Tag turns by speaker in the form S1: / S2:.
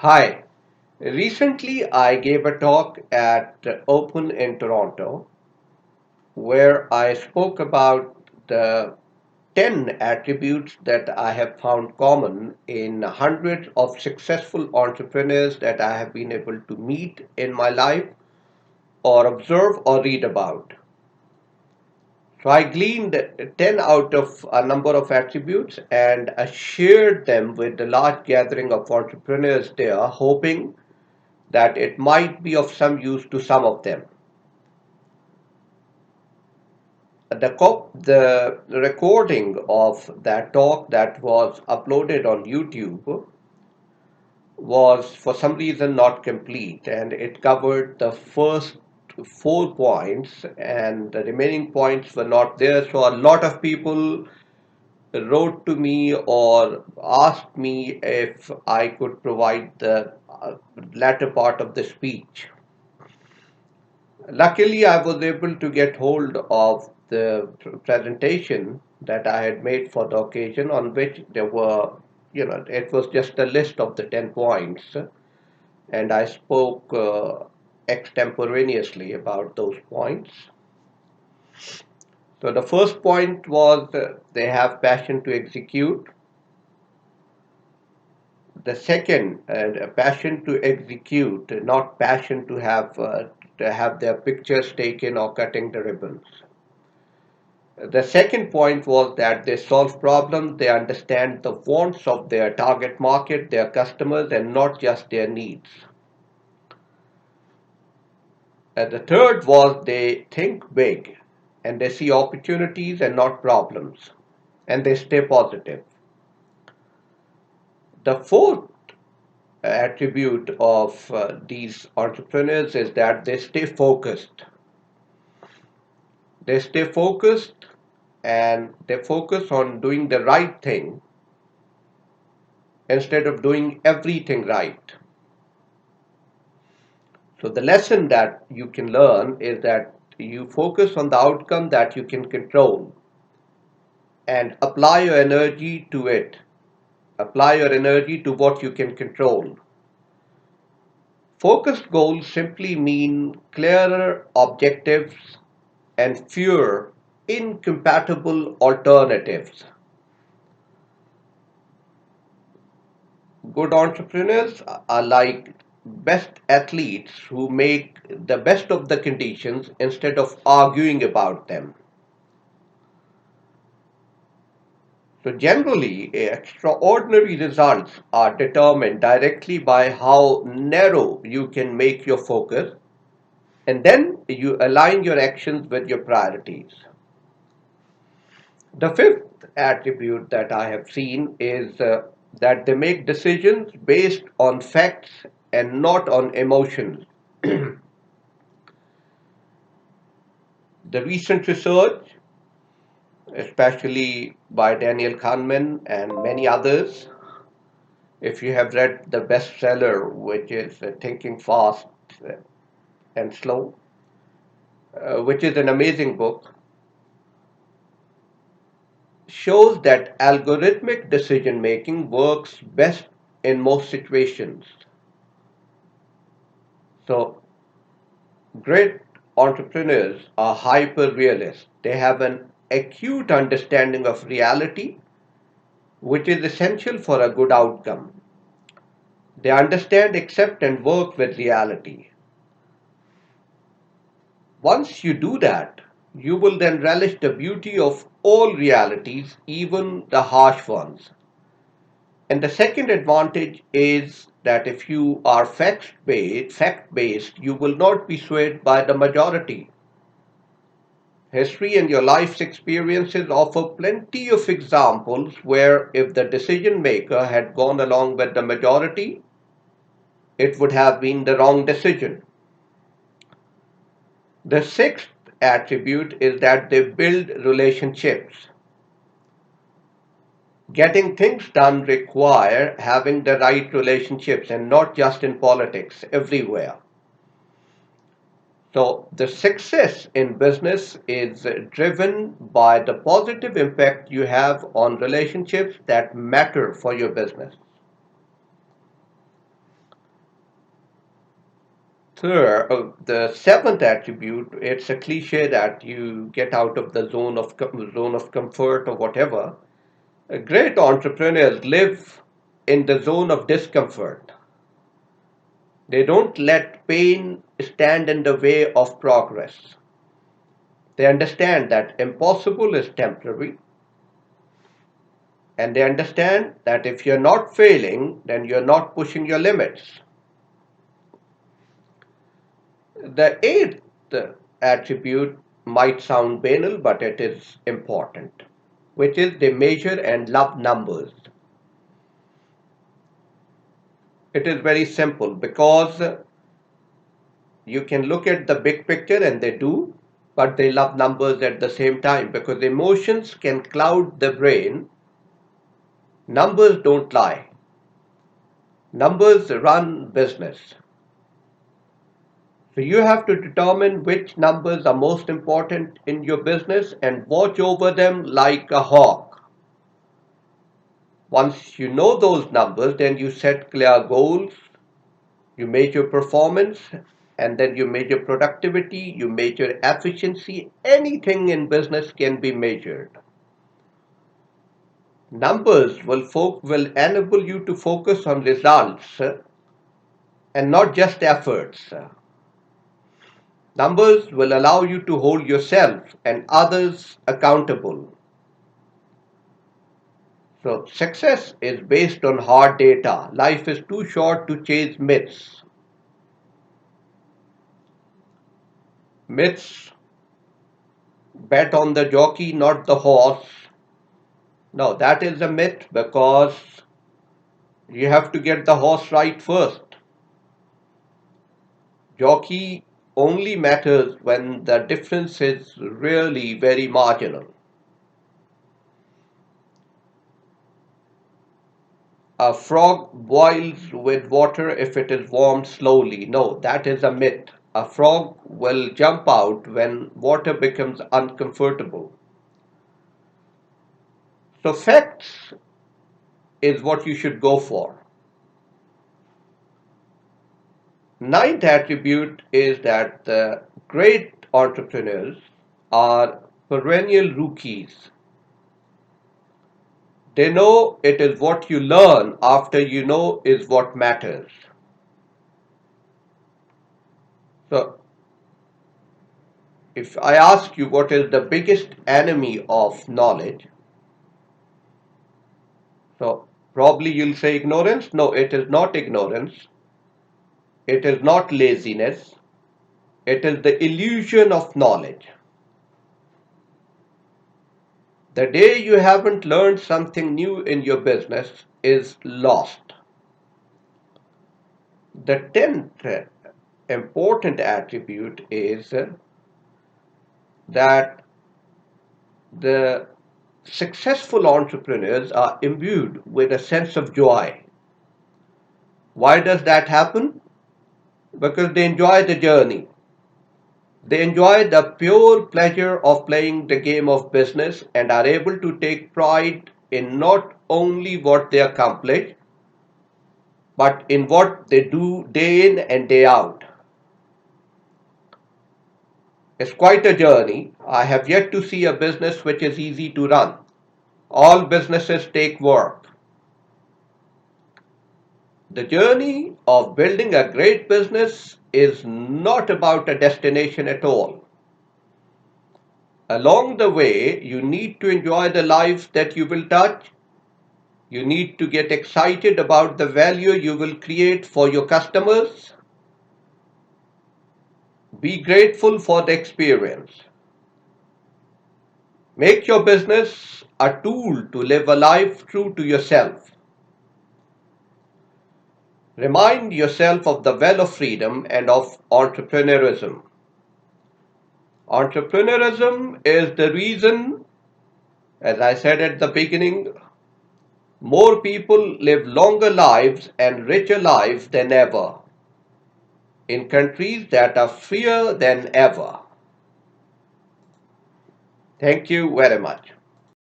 S1: Hi. Recently, I gave a talk at Open in Toronto where I spoke about the 10 attributes that I have found common in hundreds of successful entrepreneurs that I have been able to meet in my life or observe or read about. So I gleaned 10 out of a number of attributes and I shared them with the large gathering of entrepreneurs there, hoping that it might be of some use to some of them. The recording of that talk that was uploaded on YouTube was for some reason not complete, and it covered the first 4 points and the remaining points were not there. So a lot of people wrote to me or asked me if I could provide the latter part of the speech. Luckily, I was able to get hold of the presentation that I had made for the occasion, on which there were, it was just a list of the 10 points, and I spoke extemporaneously about those points. So the first point was they have passion to execute. The second, a passion to execute, not passion to have their pictures taken or cutting the ribbons. The second point was that they solve problems, they understand the wants of their target market, their customers, and not just their needs. And the third was they think big and they see opportunities and not problems, and they stay positive. The fourth attribute of these entrepreneurs is that they stay focused. They stay focused and they focus on doing the right thing instead of doing everything right. So the lesson that you can learn is that you focus on the outcome that you can control and apply your energy to it. Apply your energy to what you can control. Focused goals simply mean clearer objectives and fewer incompatible alternatives. Good entrepreneurs are like best athletes who make the best of the conditions instead of arguing about them. So generally, extraordinary results are determined directly by how narrow you can make your focus, and then you align your actions with your priorities. The fifth attribute that I have seen is that they make decisions based on facts and not on emotions. The recent research, especially by Daniel Kahneman and many others, if you have read the bestseller, which is Thinking Fast and Slow, which is an amazing book, shows that algorithmic decision making works best in most situations. So, great entrepreneurs are hyper realists. They have an acute understanding of reality, which is essential for a good outcome. They understand, accept, and work with reality. Once you do that, you will then relish the beauty of all realities, even the harsh ones. And the second advantage is that if you are fact based, you will not be swayed by the majority. History and your life's experiences offer plenty of examples where if the decision maker had gone along with the majority, it would have been the wrong decision. The sixth attribute is that they build relationships. Getting things done require having the right relationships and not just in politics, everywhere. So the success in business is driven by the positive impact you have on relationships that matter for your business. The seventh attribute, it's a cliche that you get out of the zone of comfort or whatever. Great entrepreneurs live in the zone of discomfort. They don't let pain stand in the way of progress. They understand that impossible is temporary, and they understand that if you're not failing, then you're not pushing your limits. The eighth attribute might sound banal, but it is important, which is they measure and love numbers. It is very simple because you can look at the big picture and they do, but they love numbers at the same time because emotions can cloud the brain. Numbers don't lie. Numbers run business. So you have to determine which numbers are most important in your business and watch over them like a hawk. Once you know those numbers, then you set clear goals, you measure performance, and then you measure productivity, you measure efficiency. Anything in business can be measured. Numbers will enable you to focus on results and not just efforts. Numbers will allow you to hold yourself and others accountable. So, success is based on hard data. Life is too short to chase myths. Myths bet on the jockey, not the horse. No, that is a myth because you have to get the horse right first. Jockey only matters when the difference is really very marginal. A frog boils with water if it is warmed slowly. No, that is a myth. A frog will jump out when water becomes uncomfortable. So, facts is what you should go for. Ninth attribute is that the great entrepreneurs are perennial rookies. They know it is what you learn after you know is what matters. So, if I ask you what is the biggest enemy of knowledge, so probably you'll say ignorance. No, it is not ignorance. It is not laziness. It is the illusion of knowledge. The day you haven't learned something new in your business is lost. The tenth important attribute is that the successful entrepreneurs are imbued with a sense of joy. Why does that happen? Because they enjoy the journey. They enjoy the pure pleasure of playing the game of business and are able to take pride in not only what they accomplish, but in what they do day in and day out. It's quite a journey. I have yet to see a business which is easy to run. All businesses take work. The journey of building a great business is not about a destination at all. Along the way, you need to enjoy the lives that you will touch. You need to get excited about the value you will create for your customers. Be grateful for the experience. Make your business a tool to live a life true to yourself. Remind yourself of the well of freedom and of entrepreneurism. Entrepreneurism is the reason, as I said at the beginning, more people live longer lives and richer lives than ever in countries that are freer than ever. Thank you very much.